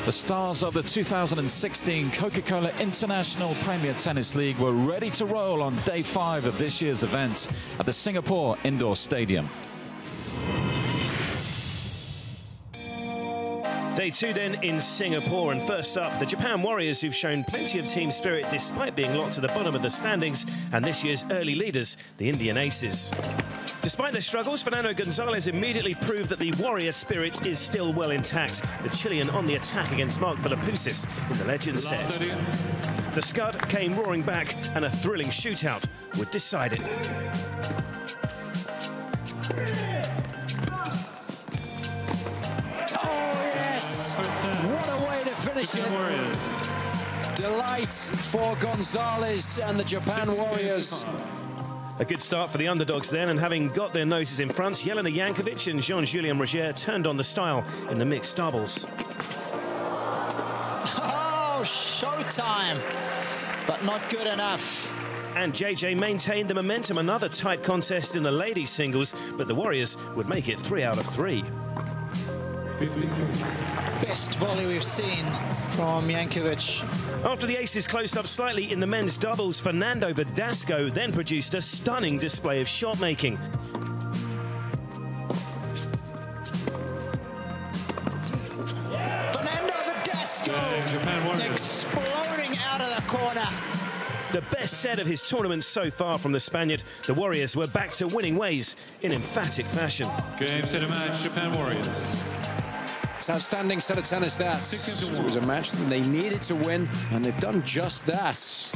The stars of the 2016 Coca-Cola International Premier Tennis League were ready to roll on day 5 of this year's event at the Singapore Indoor Stadium. Day 2 then in Singapore, and first up, the Japan Warriors, who've shown plenty of team spirit despite being locked to the bottom of the standings, and this year's early leaders, the Indian Aces. Despite their struggles, Fernando Gonzalez immediately proved that the Warrior spirit is still well intact. The Chilean on the attack against Mark Villapousis in the Legends set. The Scud came roaring back, and a thrilling shootout would decide it. What a way to finish it. Delight for Gonzalez and the Japan Warriors. A good start for the underdogs then, and having got their noses in front, Jelena Jankovic and Jean-Julien Roger turned on the style in the mixed doubles. Oh, showtime, but not good enough. And JJ maintained the momentum, another tight contest in the ladies' singles, but the Warriors would make it 3 out of 3. Best volley we've seen from Jankovic. After the Aces closed up slightly in the men's doubles, Fernando Verdasco then produced a stunning display of shot making. Fernando Verdasco exploding out of the corner. The best set of his tournament so far from the Spaniard. The Warriors were back to winning ways in emphatic fashion. Game, set, a match, Japan Warriors. It's an outstanding set of tennis stats. It was a match that they needed to win, and they've done just that.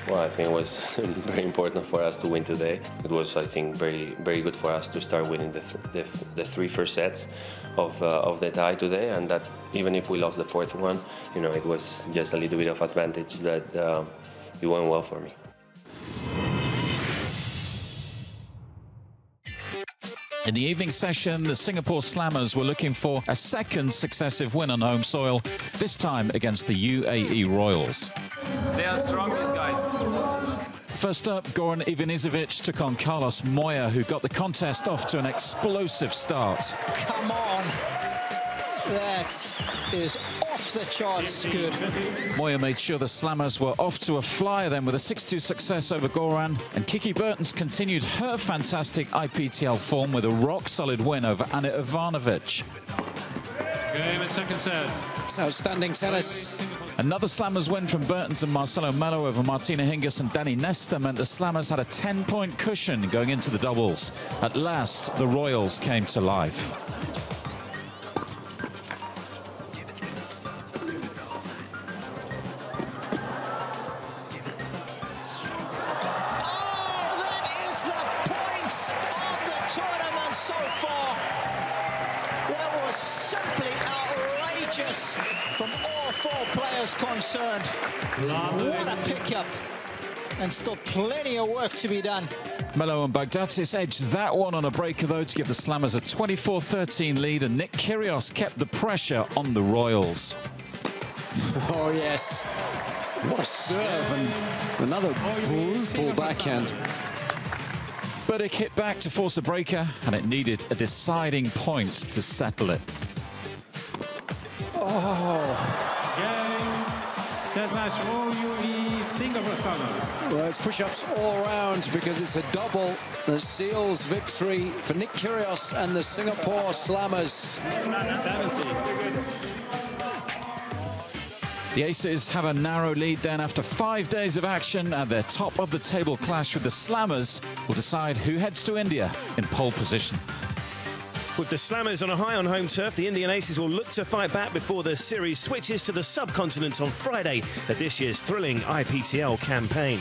Well, I think it was very important for us to win today. It was, I think, very good for us to start winning the 3 first sets of the tie today, and that even if we lost the 4th one, you know, it was just a little bit of advantage that it went well for me. In the evening session, the Singapore Slammers were looking for a second successive win on home soil, this time against the UAE Royals. They are strong, these guys. First up, Goran Ivanisevic took on Carlos Moya, who got the contest off to an explosive start. Come on. That is off the charts good. Moya made sure the Slammers were off to a flyer then with a 6-2 success over Goran, and Kiki Bertens continued her fantastic IPTL form with a rock-solid win over Ana Ivanovic. Game and second set. It's outstanding tennis. Another Slammers win from Bertens and Marcelo Melo over Martina Hingis and Danny Nesta meant the Slammers had a 10-point cushion going into the doubles. At last, the Royals came to life. So far, that was simply outrageous from all 4 players concerned. What a pickup, and still plenty of work to be done. Melo and Baghdatis edged that one on a breaker, though, to give the Slammers a 24-13 lead, and Nick Kyrgios kept the pressure on the Royals. Oh, yes. What a serve, and another brutal backhand. Burdick hit back to force a breaker, and it needed a deciding point to settle it. Oh. Game, set, match, UAE Singapore Summer. Well, it's push-ups all around because it's a double that seals victory for Nick Kyrgios and the Singapore Slammers. 70. The Aces have a narrow lead then after 5 days of action, and their top-of-the-table clash with the Slammers will decide who heads to India in pole position. With the Slammers on a high on home turf, the Indian Aces will look to fight back before the series switches to the subcontinent on Friday at this year's thrilling IPTL campaign.